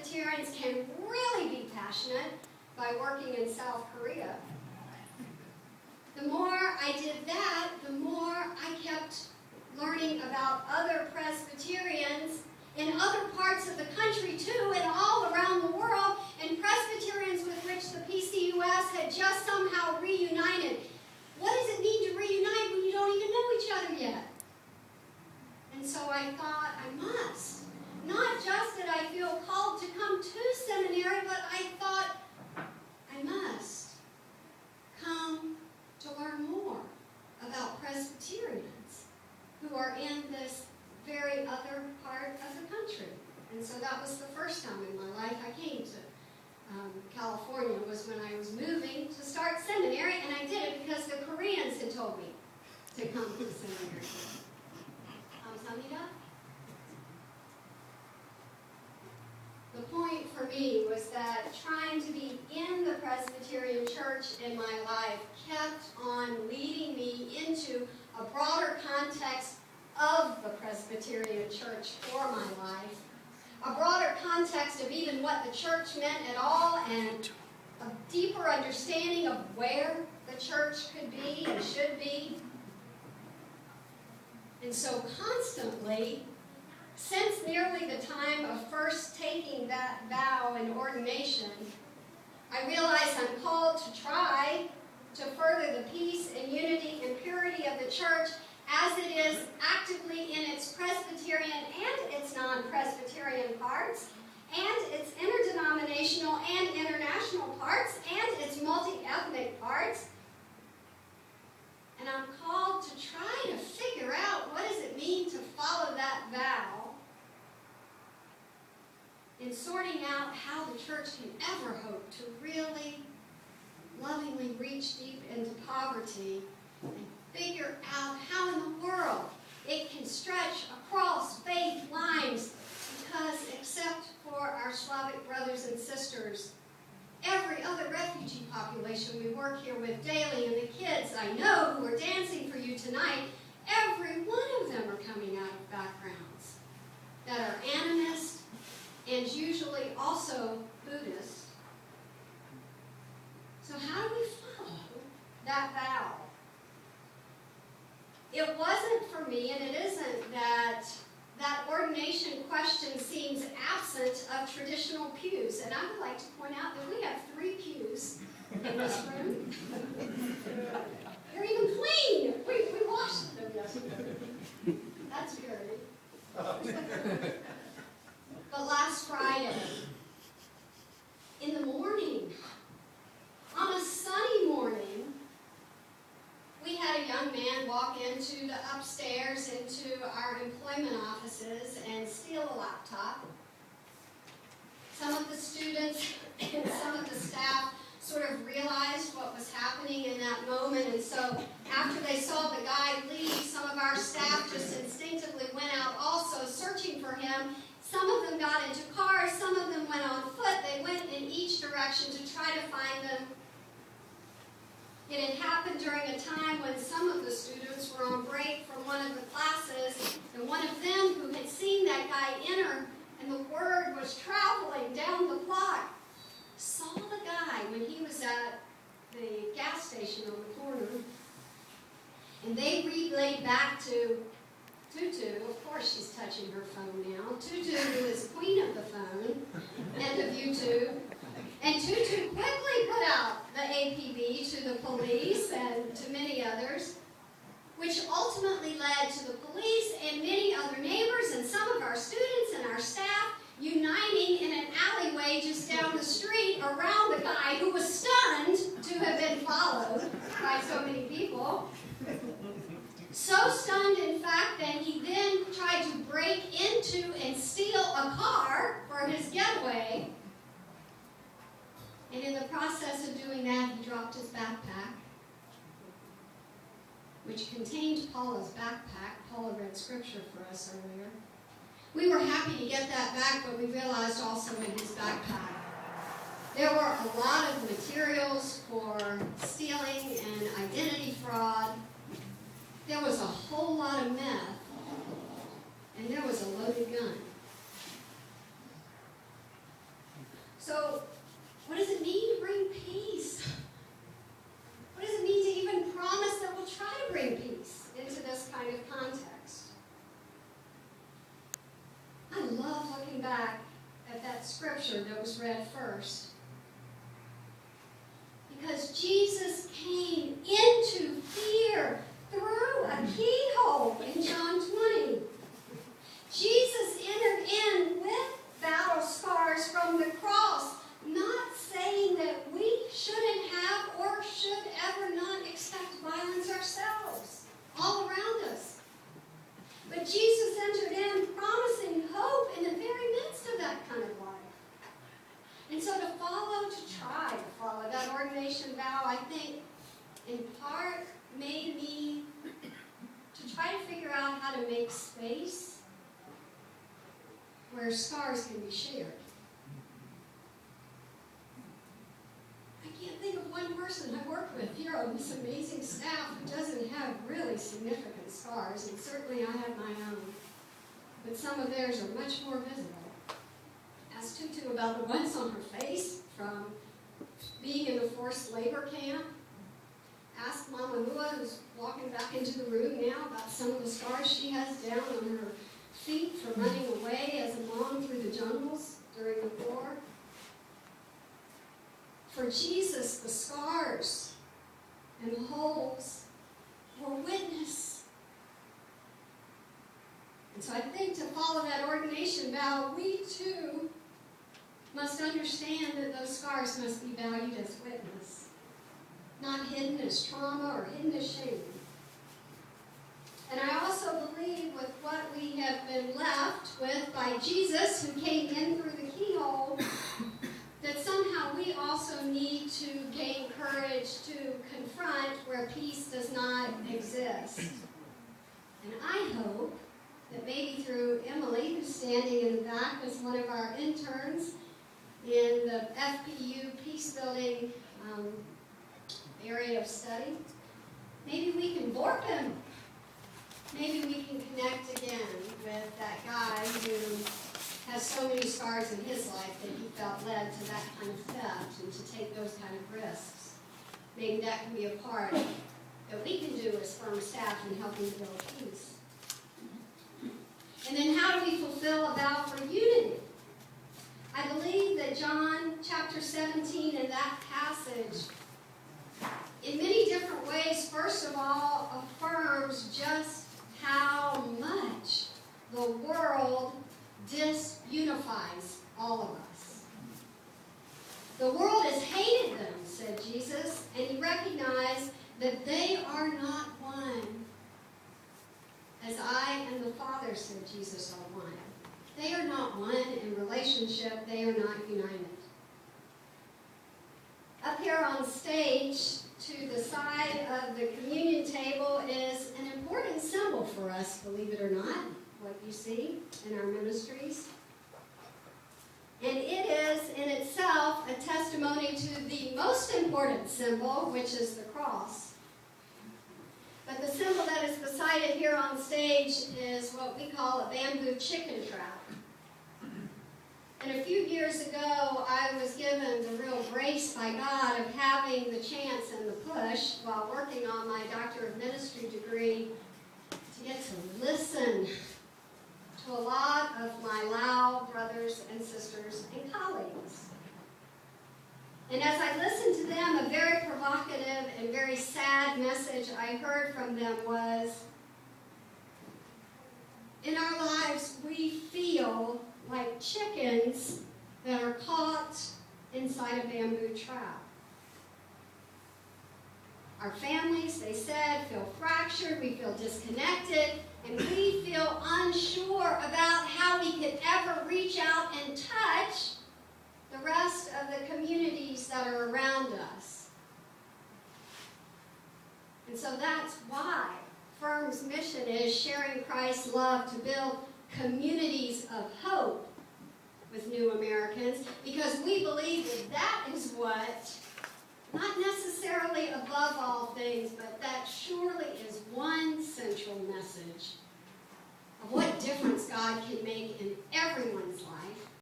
Presbyterians can really be passionate by working in South Korea. The more I did that, the more I kept learning about other Presbyterians in other parts of the country too, and all around the world, and Presbyterians with which the PCUS had just somehow reunited. What does it mean to reunite when you don't even know each other yet? And so I thought, I must. Not just did I feel called to come to seminary, but I thought, I must come to learn more about Presbyterians who are in this very other part of the country. And so that was the first time in my life I came to California, was when I was moving to start seminary, and I did it because the Koreans had told me to come to seminary. The point for me was that trying to be in the Presbyterian church in my life kept on leading me into a broader context of the Presbyterian church for my life, a broader context of even what the church meant at all, and a deeper understanding of where the church could be and should be. And so constantly, since nearly the time of first taking that vow in ordination, I realize I'm called to try to further the peace and unity and purity of the church as it is actively in its Presbyterian and its non-Presbyterian parts, and its interdenominational and international parts, and its multi-ethnic parts. And I'm called to try to figure out what does it mean to follow that vow in sorting out how the church can ever hope to really lovingly reach deep into poverty and figure out how in the world it can stretch across faith lines, because except for our Slavic brothers and sisters, every other refugee population we work here with daily, and the kids I know who are dancing for you tonight, every one of them are coming out of backgrounds that are animist and usually also Buddhist. So how do we follow that vow? It wasn't for me, and it isn't, that ordination question seems absent of traditional pews. And I would like to point out that we have 3 pews in this room. They're even clean. We washed them yesterday. That's good. But last Friday, in the morning, on a sunny morning, we had a young man walk into the upstairs into our employment offices and steal a laptop. Some of the students and some of the staff sort of realized what was happening in that moment, and so after they saw the guy leave, some of our staff just instinctively went out also searching for him. Some of them got into cars, some of them went on foot. They went in each direction to try to find them. It had happened during a time when some of the students were on break from one of the classes, and one of them who had seen that guy enter, and the word was traveling down the block, saw the guy when he was at the gas station on the corner, and they relayed back to Tutu. Of course she's touching her phone now. Tutu, who is queen of the phone and of YouTube. And Tutu quickly put out the APB to the police and to many others, which ultimately led to the police and many other neighbors and some of our students and our staff uniting in an alleyway just down the street around the guy who was stunned to have been followed by so many people. So stunned, in fact, that he then tried to break into and steal a car for his getaway. And in the process of doing that, he dropped his backpack, which contained Paula's backpack. Paula read scripture for us earlier. We were happy to get that back, but we realized also in his backpack there were a lot of materials for stealing and identity fraud. There was a whole lot of meth, and there was a loaded gun. back at that scripture that was read first. Because Jesus came into fear through a keyhole in John 20. Jesus entered in with battle scars from the cross, not saying that we shouldn't have or should ever not expect violence ourselves, all around us. But Jesus entered in promising hope in the very midst of that kind of life. And so to try to follow that ordination vow, I think, in part, made me to try to figure out how to make space where scars can be shared. I can't think of one person I work with here on this amazing staff who doesn't have really significant scars, and certainly I have my own. But some of theirs are much more visible. Ask Tutu about the ones on her face from being in the forced labor camp. Ask Mama Lua, who's walking back into the room now, about some of the scars she has down on her feet from running away as a mom through the jungles during the war. For Jesus, the scars and the holes were witness. And so I think to follow that ordination vow, we too must understand that those scars must be valued as witness, not hidden as trauma or hidden as shame. And I also believe with what we have been left with by Jesus, who came in through the keyhole, that somehow we also need to gain courage to confront where peace does not exist. And I hope that maybe through Emily, who's standing in the back as one of our interns in the FPU peace-building area of study, maybe we can warp him. Maybe we can connect again with that guy who has so many scars in his life that he felt led to that kind of theft and to take those kind of risks. Maybe that can be a part that we can do as firm staff in helping to build peace. And then how do we fulfill a vow for unity? I believe that John chapter 17 in that passage, in many different ways, first of all, affirms just how much the world disunifies all of us. The world has hated them, said Jesus, and he recognized that they are not one. As I and the Father, said Jesus, are one. They are not one in relationship. They are not united. Up here on stage, to the side of the communion table, is an important symbol for us, believe it or not, what you see in our ministries. And it is in itself a testimony to the most important symbol, which is the cross. But the symbol that is beside it here on stage is what we call a bamboo chicken trap. And a few years ago, I was given the real grace by God of having the chance and the push while working on my Doctor of Ministry degree to get to listen to a lot of my Lao brothers and sisters and colleagues. And as I listened to them, a very provocative and very sad message I heard from them was, in our lives, we feel like chickens that are caught inside a bamboo trap. Our families, they said, feel fractured, we feel disconnected, and we feel unsure about how we could ever reach out and touch the rest of the communities that are around us. And so that's why Firm's mission is sharing Christ's love to build communities of hope with new Americans, because we believe that that is what, not necessarily above all things, but that surely is one central message of what difference God can make in everyone's life